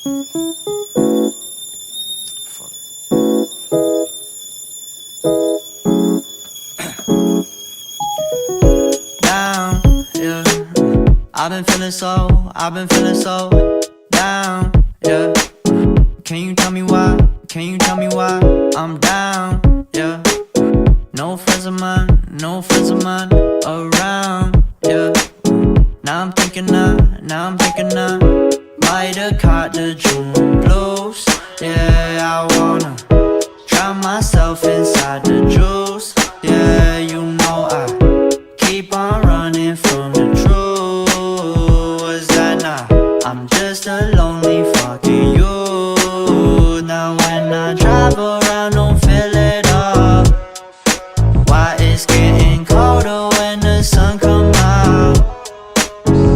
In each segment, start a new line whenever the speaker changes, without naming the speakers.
Down, yeah. I've been feeling so down, yeah. Can you tell me why? Can you tell me why I'm down, yeah. No friends of mine around, yeah. Now I'm thinking I might have caught the June blues. Yeah, I wanna drown myself inside the juice. Yeah, you know I keep on running from the truth. Was that not? I'm just a lonely fucking you. Now when I drive around, don't feel it up. Why it's getting colder when the sun come out?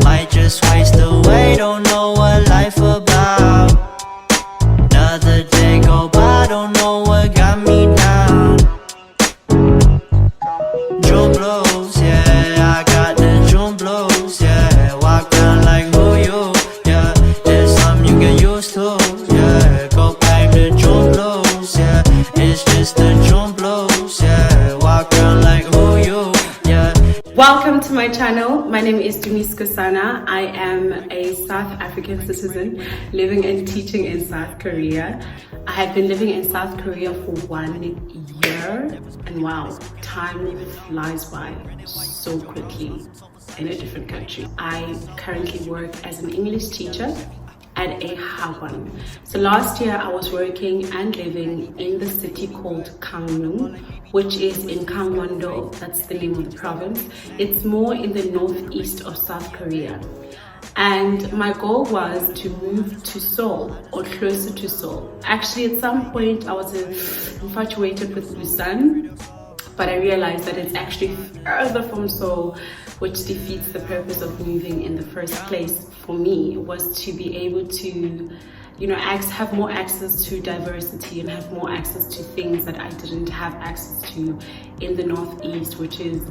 Might just waste away, don't know what life about. Another day go by, don't know what got me down. June blues, yeah, I got the June blues, yeah. Walk down like who you, yeah. There's something you get used to, yeah. Go back to June blues, yeah. It's just the June blues, yeah. Walk around like who you, yeah.
Welcome to my channel. My name is itu.skosana. I am a South African citizen living and teaching in South Korea. I have been living in South Korea for 1 year, and wow, time flies by so quickly in a different country. I currently work as an English teacher at a Hagwon. So last year I was working and living in the city called Gyeonggi-do, which is in Gyeonggi-do. That's the name of the province. It's more in the northeast of South Korea. And my goal was to move to Seoul or closer to Seoul. Actually, at some point I was infatuated with Osan, but I realized that it's actually further from Seoul, which defeats the purpose of moving in the first place. For me, was to be able to, have more access to diversity and have more access to things that I didn't have access to in the northeast, which is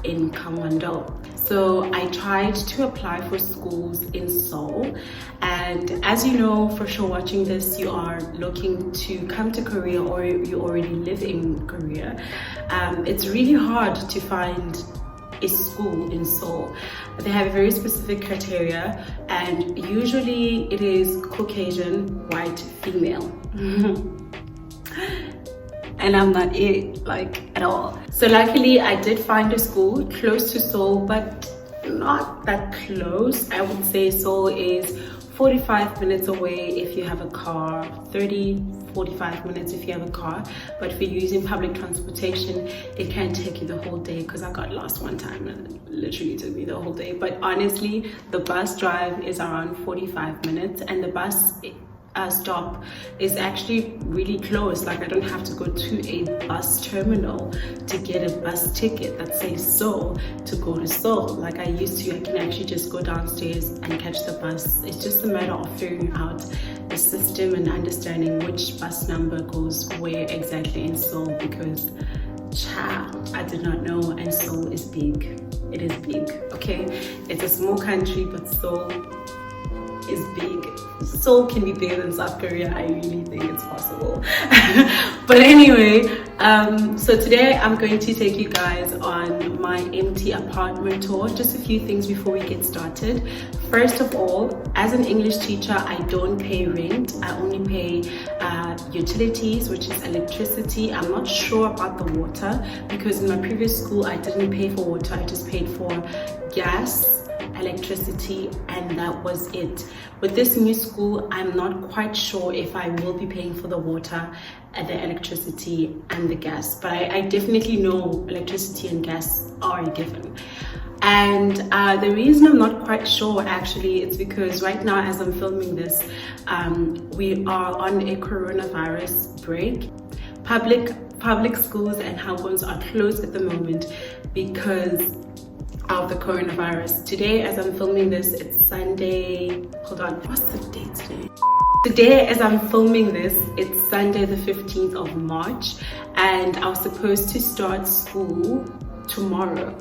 in Gyeonggi-do. So I tried to apply for schools in Seoul, and as you know for sure watching this, you are looking to come to Korea or you already live in Korea. It's really hard to find a school in Seoul. They have very specific criteria, and usually it is Caucasian, white, female. And I'm not it, at all. So luckily I did find a school close to Seoul, but not that close. I would say Seoul is 45 minutes away if you have a car, 45 minutes if you have a car. But if you're using public transportation, it can take you the whole day, because I got lost one time and it literally took me the whole day. But honestly, the bus drive is around 45 minutes, and the bus stop is actually really close. I don't have to go to a bus terminal to get a bus ticket that says Seoul to go to Seoul. I used to. I can actually just go downstairs and catch the bus. It's just a matter of figuring out the system and understanding which bus number goes where exactly in Seoul, because I did not know, and Seoul is big. It is big, okay? It's a small country, but Seoul is big. Seoul can be bigger than South Korea. I really think it's possible. But anyway, so today I'm going to take you guys on my empty apartment tour. Just a few things before we get started. First of all, as an English teacher, I don't pay rent. I only pay utilities, which is electricity. I'm not sure about the water, because in my previous school I didn't pay for water. I just paid for gas, electricity, and that was it. With this new school, I'm not quite sure if I will be paying for the water and the electricity and the gas, but I definitely know electricity and gas are a given. And the reason I'm not quite sure actually is because right now as I'm filming this, we are on a coronavirus break. Public schools and Hagwons are closed at the moment because of the coronavirus. Today as I'm filming this, it's Sunday. Hold on, what's the date today? Today as I'm filming this, it's Sunday the 15th of March, and I was supposed to start school tomorrow.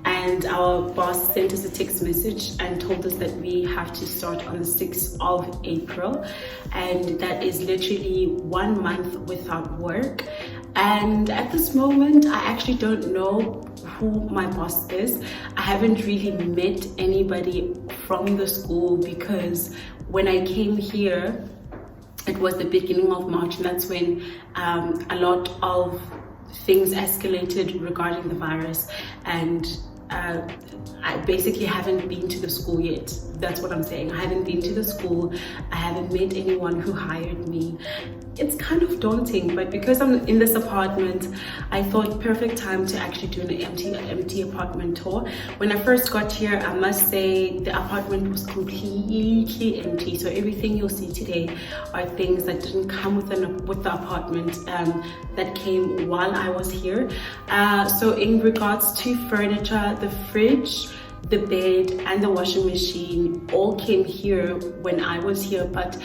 and our boss sent us a text message and told us that we have to start on the 6th of April, and that is literally 1 month without work. And at this moment, I actually don't know who my boss is. I haven't really met anybody from the school, because when I came here, it was the beginning of March, and that's when a lot of things escalated regarding the virus, and I basically haven't been to the school yet. That's what I'm saying. I haven't been to the school. I haven't met anyone who hired me. It's kind of daunting, but because I'm in this apartment, I thought perfect time to actually do an empty apartment tour. When I first got here, I must say the apartment was completely empty. So everything you'll see today are things that didn't come with the apartment, that came while I was here. So in regards to furniture, the fridge, the bed and the washing machine all came here when I was here, but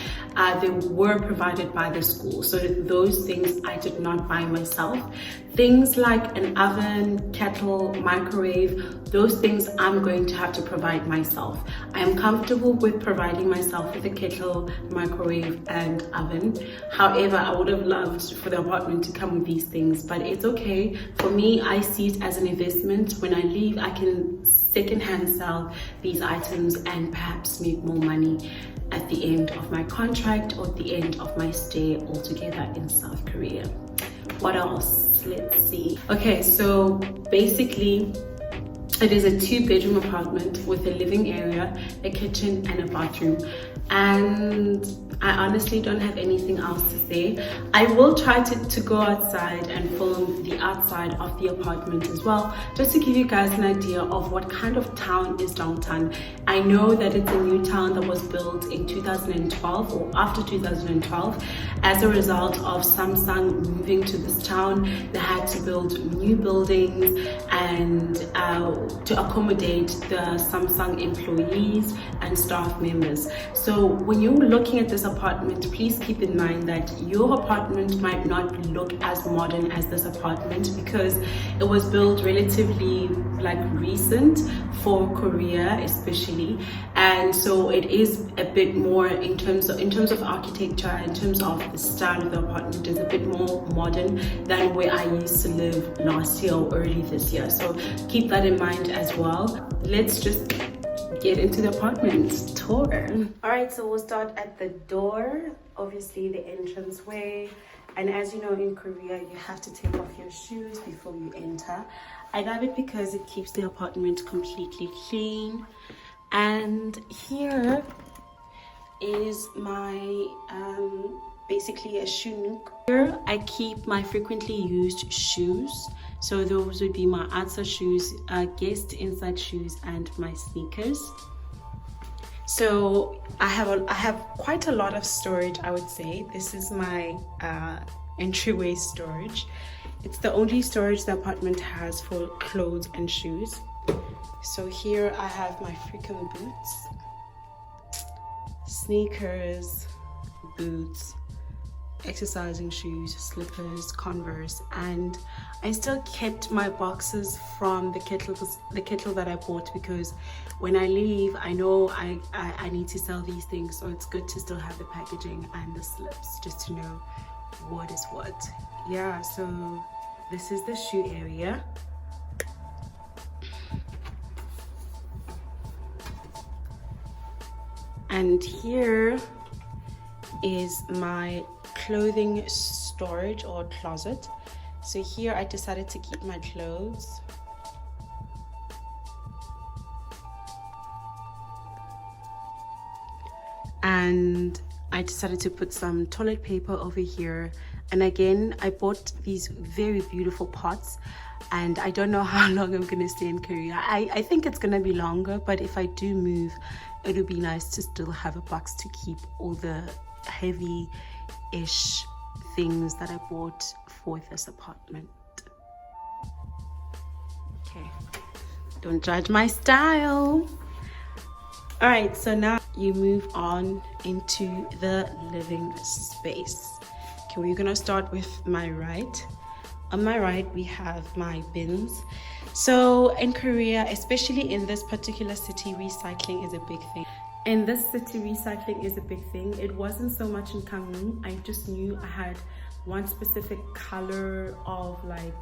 they were provided by the school. So those things I did not buy myself. Things like an oven, kettle, microwave, those things I'm going to have to provide myself. I am comfortable with providing myself with a kettle, microwave and oven. However, I would have loved for the apartment to come with these things, but it's okay. For me, I see it as an investment. When I leave, I can secondhand sell these items and perhaps make more money at the end of my contract or at the end of my stay altogether in South Korea. What else? Let's see. Okay, so basically it is a 2-bedroom apartment with a living area, a kitchen and a bathroom, and I honestly don't have anything else to say. I will try to go outside and film the outside of the apartment as well, just to give you guys an idea of what kind of town is Dongtan. I know that it's a new town that was built in 2012 or after 2012. As a result of Samsung moving to this town, they had to build new buildings and to accommodate the Samsung employees and staff members. So when you're looking at this apartment, please keep in mind that your apartment might not look as modern as this apartment, because it was built relatively recent for Korea especially, and so it is a bit more in terms of architecture, in terms of the style of the apartment is a bit more modern than where I used to live last year or early this year. So keep that in mind as well. Let's just get into the apartment tour. All right, so we'll start at the door, obviously the entrance way. And as you know, in Korea, you have to take off your shoes before you enter. I love it because it keeps the apartment completely clean. And here is my basically a shoe nook. Here I keep my frequently used shoes. So those would be my outside shoes, guest inside shoes, and my sneakers. So I have quite a lot of storage, I would say. This is my entryway storage. It's the only storage the apartment has for clothes and shoes. So here I have my freaking boots, sneakers, boots, exercising shoes, slippers, Converse, and I still kept my boxes from the kettle that I bought, because when I leave, I know I need to sell these things, so it's good to still have the packaging and the slips just to know what is what. Yeah, so this is the shoe area. And here is my clothing storage or closet. So here I decided to keep my clothes. And I decided to put some toilet paper over here. And again, I bought these very beautiful pots, and I don't know how long I'm gonna stay in Korea. I think it's gonna be longer, but if I do move, it'll be nice to still have a box to keep all the heavy-ish things that I bought for this apartment. Okay, don't judge my style. All right, so now you move on into the living space. Okay, we're gonna start with my right. On my right, we have my bins. So in Korea, especially in this particular city, recycling is a big thing. In this city, recycling is a big thing. It wasn't so much in Gangneung. I just knew I had one specific color of like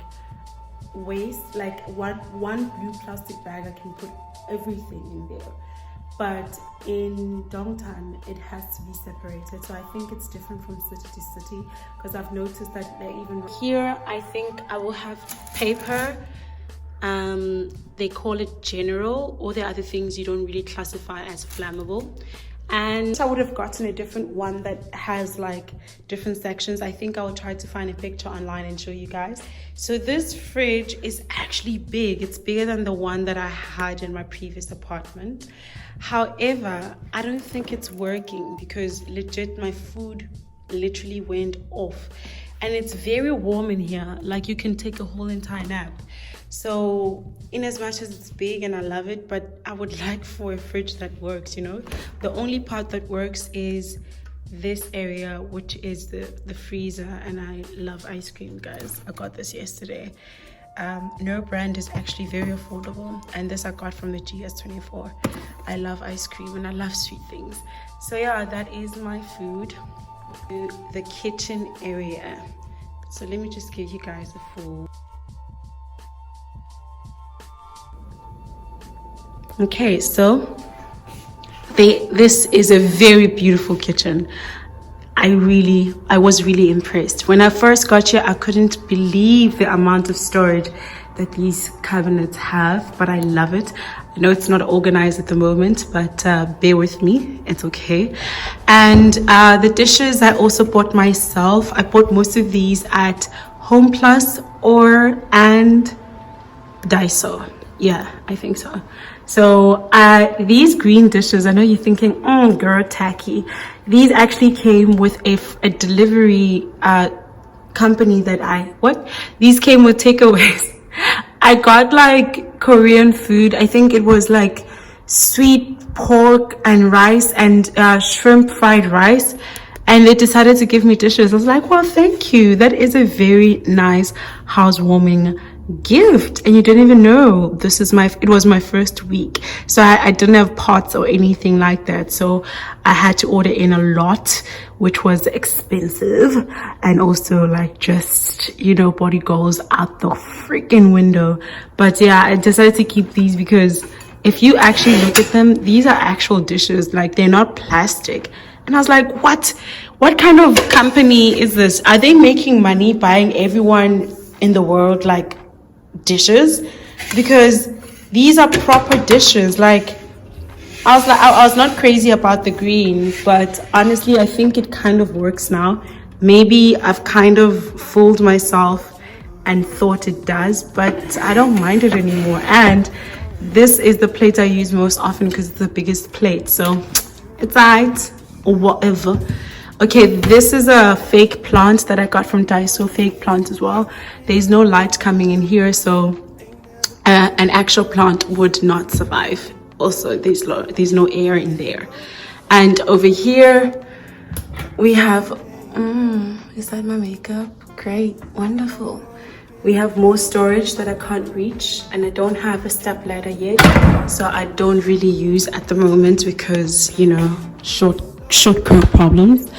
waste, like one blue plastic bag. I can put everything in there. But in Dongtan, it has to be separated. So I think it's different from city to city, because I've noticed that even here, I think I will have paper. They call it general, or the other things you don't really classify as flammable. And I would have gotten a different one that has like different sections. I think I'll try to find a picture online and show you guys. So this fridge is actually big. It's bigger than the one that I had in my previous apartment. However, I don't think it's working because legit my food literally went off. And it's very warm in here. Like you can take a whole entire nap. So in as much as it's big and I love it, but I would like for a fridge that works, you know. The only part that works is this area, which is the freezer. And I love ice cream, guys. I got this yesterday. No brand is actually very affordable, and this I got from the GS24. I love ice cream and I love sweet things. So yeah, that is my food. The kitchen area. So let me just give you guys a full. Okay, so this is a very beautiful kitchen. I was really impressed. When I first got here, I couldn't believe the amount of storage that these cabinets have, but I love it. I know it's not organized at the moment, but bear with me, it's okay. And the dishes I also bought myself. I bought most of these at Home Plus and Daiso. Yeah, I think so. So these green dishes, I know you're thinking, oh girl, tacky. These actually came with a delivery company that these came with takeaways. I got like Korean food. I think it was like sweet pork and rice and shrimp fried rice. And they decided to give me dishes. I was like, well, thank you. That is a very nice housewarming gift. And you didn't even know it was my first week. So I didn't have pots or anything like that. So I had to order in a lot, which was expensive. And also like just, body goes out the freaking window. But yeah, I decided to keep these because if you actually look at them, these are actual dishes. Like they're not plastic. And I was like, what kind of company is this? Are they making money buying everyone in the world like dishes? Because these are proper dishes. Like I was not crazy about the green, but honestly I think it kind of works now. Maybe I've kind of fooled myself and thought it does, but I don't mind it anymore. And this is the plate I use most often because it's the biggest plate, so it's alright, or whatever. Okay, this is a fake plant that I got from Daiso, fake plant as well. There's no light coming in here, so an actual plant would not survive. Also, there's no air in there. And over here, we have, is that my makeup? Great, wonderful. We have more storage that I can't reach, and I don't have a step ladder yet, so I don't really use at the moment because, short curl problems.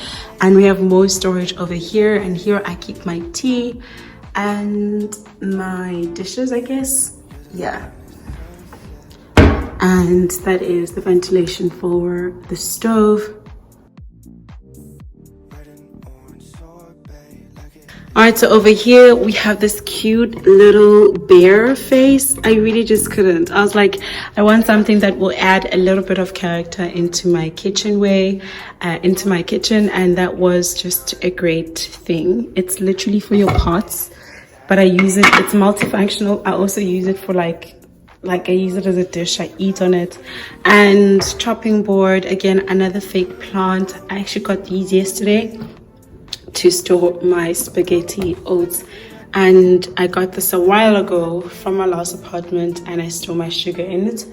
And we have more storage over here, and here I keep my tea and my dishes, I guess. Yeah. And that is the ventilation for the stove. Alright, so over here we have this cute little bear face. I really just couldn't. I was like, I want something that will add a little bit of character into my kitchen into my kitchen, and that was just a great thing. It's literally for your pots, but I use it, it's multifunctional. I also use it for like I use it as a dish. I eat on it. And chopping board, again, another fake plant. I actually got these yesterday to store my spaghetti oats, and I got this a while ago from my last apartment, and I store my sugar in it.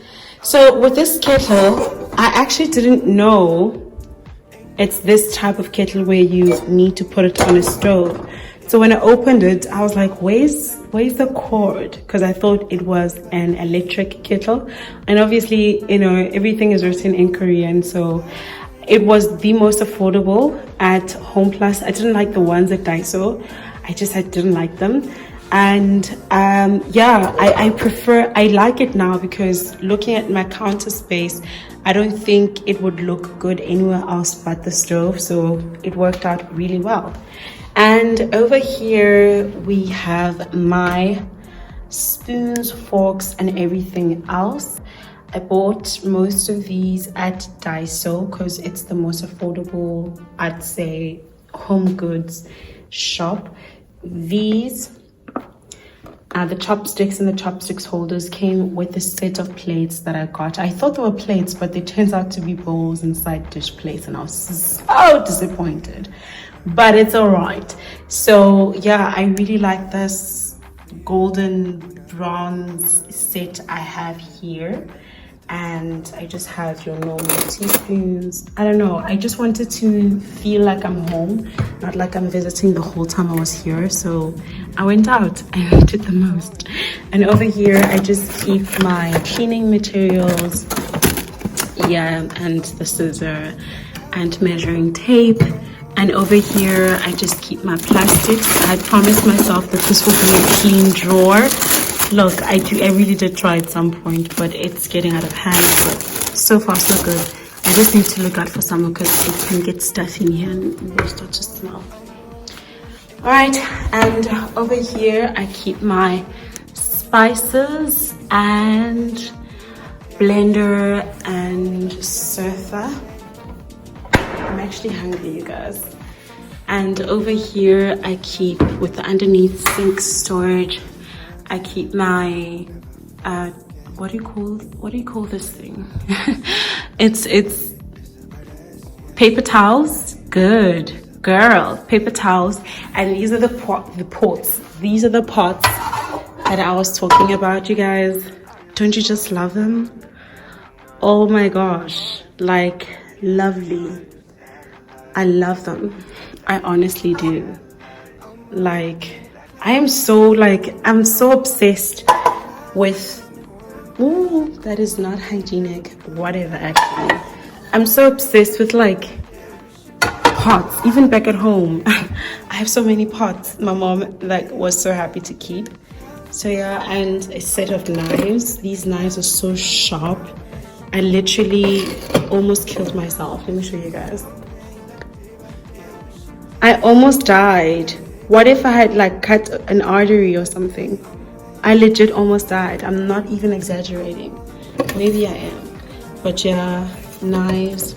So with this kettle, I actually didn't know it's this type of kettle where you need to put it on a stove. So when I opened it, I was like, where's the cord? Because I thought it was an electric kettle. And obviously, you know, everything is written in Korean. So it was the most affordable at Home Plus. I didn't like the ones at Daiso. I didn't like them. And yeah, I like it now because looking at my counter space, I don't think it would look good anywhere else but the stove. So it worked out really well. And over here we have my spoons, forks, and everything else. I bought most of these at Daiso because it's the most affordable, I'd say, home goods shop. These the chopsticks and the chopsticks holders came with a set of plates that I got. I thought they were plates, but they turned out to be bowls and side dish plates, and I was so disappointed. But it's all right. So yeah, I really like this golden bronze set I have here. And I just have your normal teaspoons. I don't know, I just wanted to feel like I'm home, not like I'm visiting the whole time I was here. So I went out and did the most. And over here I just keep my cleaning materials, yeah, and the scissor and measuring tape. And over here I just keep my plastics. I had promised myself that this would be a clean drawer. Look, I really did try at some point, but it's getting out of hand. But so far so good. I just need to look out for some because it can get stuff in here and it will start to smell. All right, and over here I keep my spices and blender and surfer. I'm actually hungry, you guys. And over here I keep, with the underneath sink storage, I keep my what do you call this thing? it's paper towels. Good girl, paper towels. And these are the pots. These are the pots that I was talking about, you guys. Don't you just love them? Oh my gosh, like lovely. I love them. I honestly do. Like, I'm so obsessed with, ooh, that is not hygienic, whatever actually. I'm so obsessed with like pots, even back at home. I have so many pots. My mom was so happy to keep. So yeah, and a set of knives. These knives are so sharp. I literally almost killed myself. Let me show you guys. I almost died. What if I had like cut an artery or something? I legit almost died. I'm not even exaggerating. Maybe I am. But yeah, knives.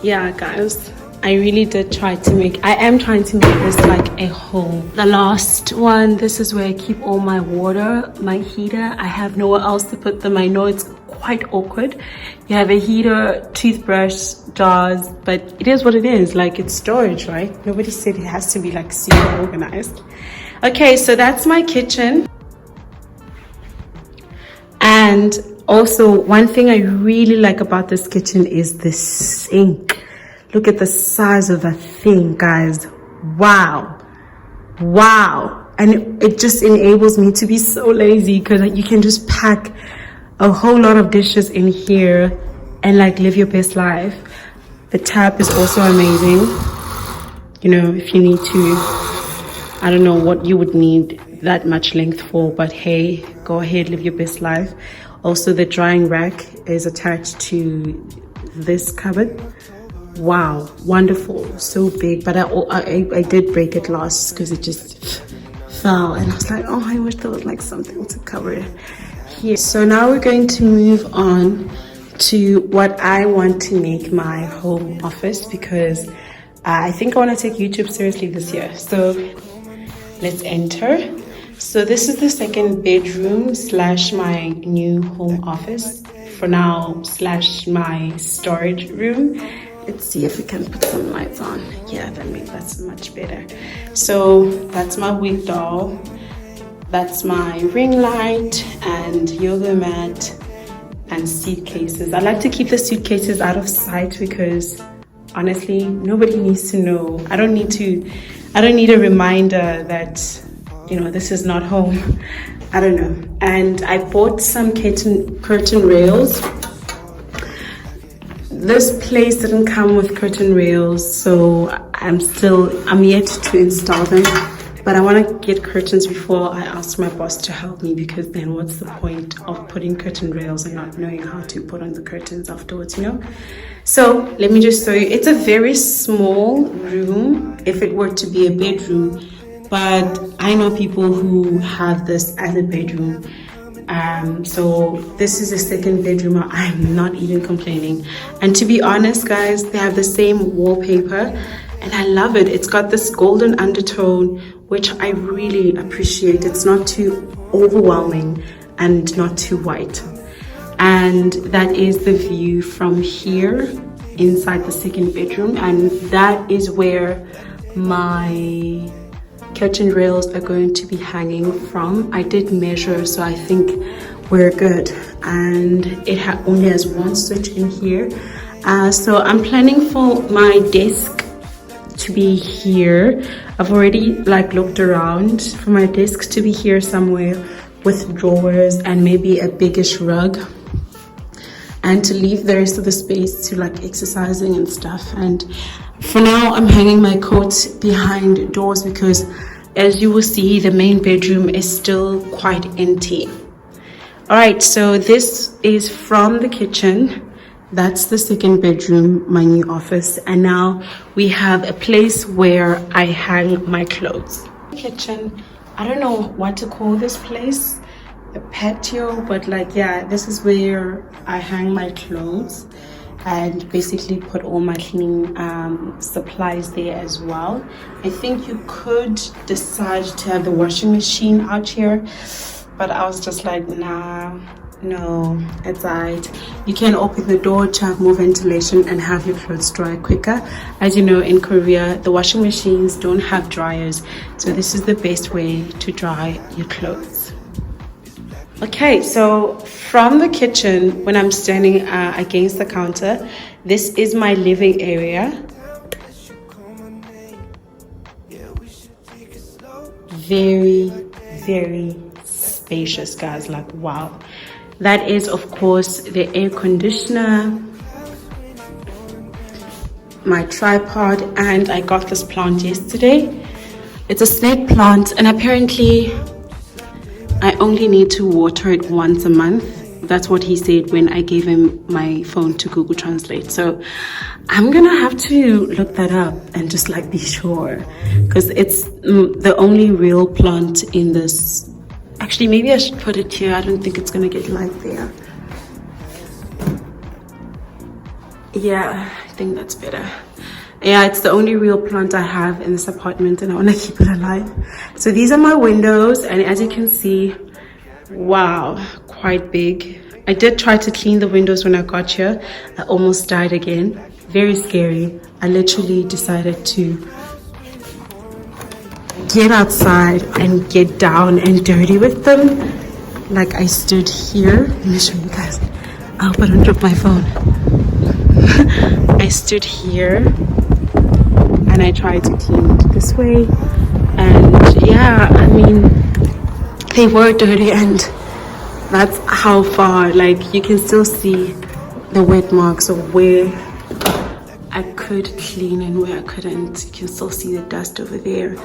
Yeah, guys, I really did try to I am trying to make this like a home. The last one, this is where I keep all my water, my heater. I have nowhere else to put them. I know it's quite awkward. You have a heater, toothbrush, jars, but it is what it is. Like, it's storage, right? Nobody said it has to be like super organized. Okay, so that's my kitchen. And also, one thing I really like about this kitchen is the sink. Look at the size of the thing, guys. Wow. And it just enables me to be so lazy because you can just pack a whole lot of dishes in here and like live your best life. The tap is also amazing. You know, if you need to, I don't know what you would need that much length for, but hey, go ahead, live your best life. Also, the drying rack is attached to this cupboard. Wow, wonderful, so big. But I did break it last because it just fell, and I was like, oh, I wish there was like something to cover it here. So now we're going to move on to what I want to make my home office, because I think I want to take YouTube seriously this year. So let's enter. So this is the second bedroom slash my new home office for now slash my storage room. Let's see if we can put some lights on. Yeah, that's much better. So that's my wig doll. That's my ring light and yoga mat and suitcases. I like to keep the suitcases out of sight because honestly, nobody needs to know. I don't I don't need a reminder that, you know, this is not home. I don't know. And I bought some curtain rails. This place didn't come with curtain rails, so I'm yet to install them. But I want to get curtains before I ask my boss to help me, because then what's the point of putting curtain rails and not knowing how to put on the curtains afterwards, you know? So let me just show you. It's a very small room if it were to be a bedroom, but I know people who have this as a bedroom. So this is a second bedroom. I'm not even complaining. And to be honest, guys, they have the same wallpaper and I love it. It's got this golden undertone, which I really appreciate. It's not too overwhelming and not too white. And that is the view from here inside the second bedroom, and that is where my curtain rails are going to be hanging from. I did measure, so I think we're good. And it only has one switch in here. So I'm planning for my desk to be here. I've already looked around for my desk to be here somewhere with drawers and maybe a biggish rug, and to leave the rest of the space to exercising and stuff. And for now I'm hanging my coat behind doors because, as you will see, the main bedroom is still quite empty. All right, so this is from the kitchen. That's the second bedroom, my new office. And now we have a place where I hang my clothes. Kitchen, I don't know what to call this place, a patio, but yeah, this is where I hang my clothes and basically put all my cleaning supplies there as well. I think you could decide to have the washing machine out here, but I was just like, nah, no, it's alright. You can open the door to have more ventilation and have your clothes dry quicker. As you know, in Korea, the washing machines don't have dryers, so this is the best way to dry your clothes. Okay, so from the kitchen, when I'm standing against the counter, this is my living area. Very, very spacious, guys. Wow. That is, of course, the air conditioner, my tripod, and I got this plant yesterday. It's a snake plant, and apparently I only need to water it once a month. That's what he said when I gave him my phone to Google Translate. So I'm gonna have to look that up and just be sure, because it's the only real plant in this. Actually, maybe I should put it here. I don't think it's gonna get light there. Yeah, I think that's better. Yeah, it's the only real plant I have in this apartment, and I want to keep it alive. So these are my windows, and as you can see, wow, quite big. I did try to clean the windows when I got here. I almost died again. Very scary. I literally decided to get outside and get down and dirty with them. I stood here. Let me show you guys. I hope I don't drop my phone. I stood here and I tried to clean it this way, and yeah, I mean, they were dirty, and that's how far. You can still see the wet marks of where I could clean and where I couldn't. You can still see the dust over there,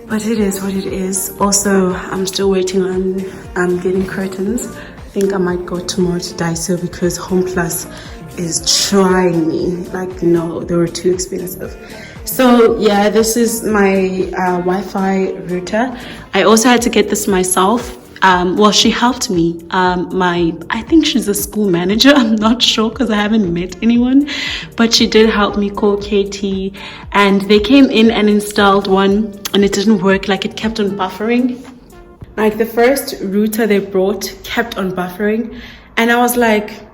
but it is what it is. Also, I'm still waiting on getting curtains. I think I might go tomorrow to Daiso because Home Plus is trying me. No, they were too expensive. So yeah, this is my Wi-Fi router. I also had to get this myself. Well, she helped me. I think she's a school manager. I'm not sure because I haven't met anyone, but she did help me call KT, and they came in and installed one, and it didn't work. It kept on buffering. The first router they brought kept on buffering, and I was like,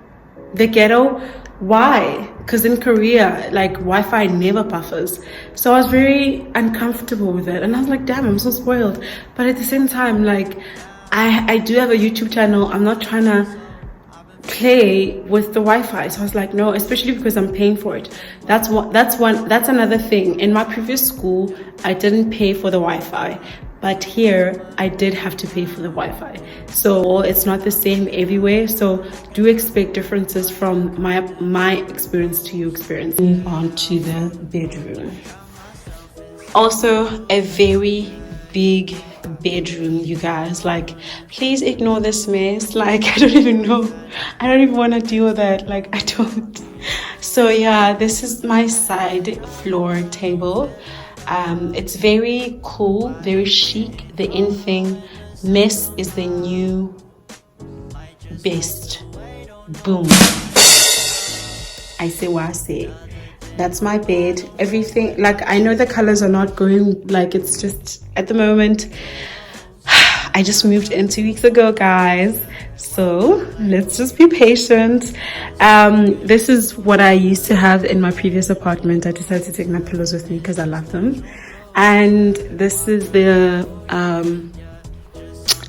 the ghetto, why? Because in Korea, Wi-Fi never buffers. So I was very uncomfortable with it, and I was like, damn, I'm so spoiled. But at the same time, I do have a YouTube channel. I'm not trying to play with the Wi-Fi. So I was like, no, especially because I'm paying for it. That's another thing. In my previous school, I didn't pay for the Wi-Fi, but here I did have to pay for the Wi-Fi. So it's not the same everywhere. So do expect differences from my experience to your experience. Move on to the bedroom. Also a very big bedroom, you guys. Like, please ignore this mess. Like, I don't even want to deal with that. Like, I don't. So yeah, this is my side floor table. It's very cool, very chic. The in thing, mess is the new best. Boom. I say what I say. That's my bed. Everything, like, I know the colors are not going, like, it's just at the moment. I just moved in 2 weeks ago, guys, so let's just be patient. This is what I used to have in my previous apartment. I decided to take my pillows with me because I love them. And this is the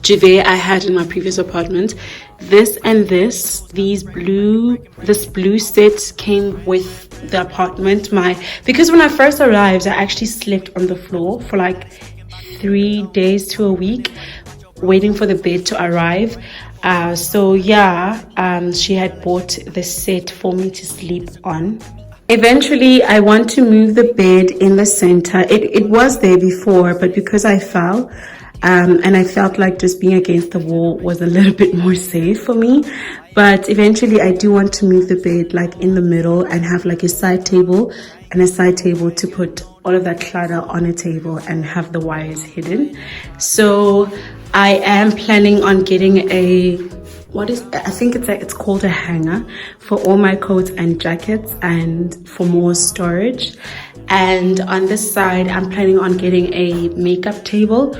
duvet I had in my previous apartment. This and this blue set came with the apartment. Because when I first arrived, I actually slept on the floor for like 3 days to a week, waiting for the bed to arrive. So yeah, she had bought the set for me to sleep on. Eventually, I want to move the bed in the center. It was there before, but because I fell, and I felt like just being against the wall was a little bit more safe for me. But eventually I do want to move the bed like in the middle and have like a side table and a side table to put all of that clutter on a table and have the wires hidden. So I am planning on getting I think it's called a hanger for all my coats and jackets and for more storage. And on this side, I'm planning on getting a makeup table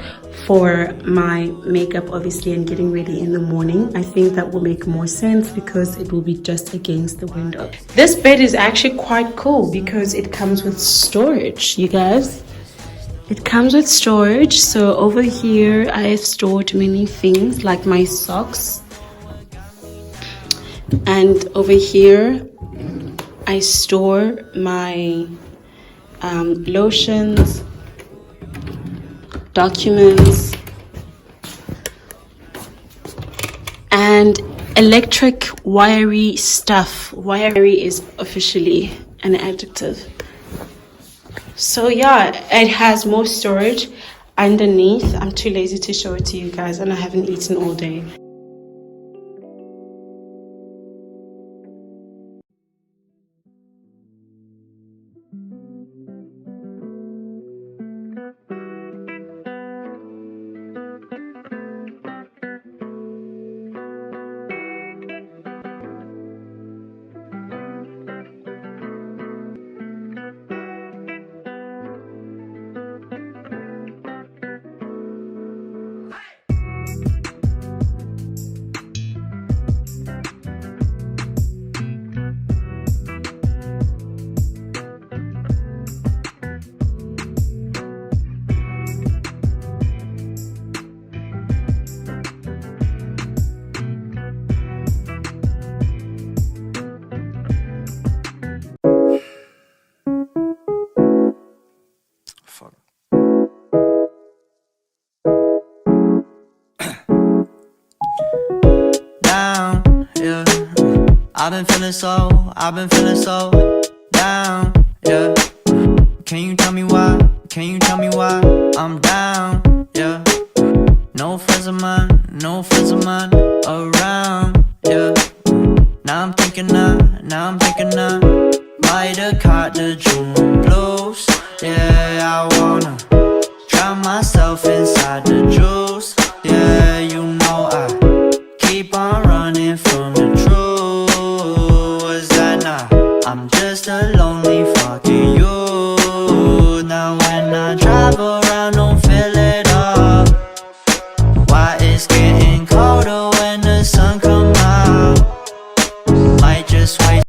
for my makeup, obviously, and getting ready in the morning. I think that will make more sense because it will be just against the window. This bed is actually quite cool because it comes with storage, you guys. It comes with storage. So over here, I have stored many things like my socks. And over here, I store my lotions, documents, and electric wiry stuff. Wiry is officially an adjective. So yeah, it has more storage underneath. I'm too lazy to show it to you guys, and I haven't eaten all day.
Down, yeah. I've been feeling so down, yeah. Can you tell me why? Can you tell me why I'm down, yeah. No friends of mine around, yeah. Now I'm thinking might have caught the June blues. Yeah, I wanna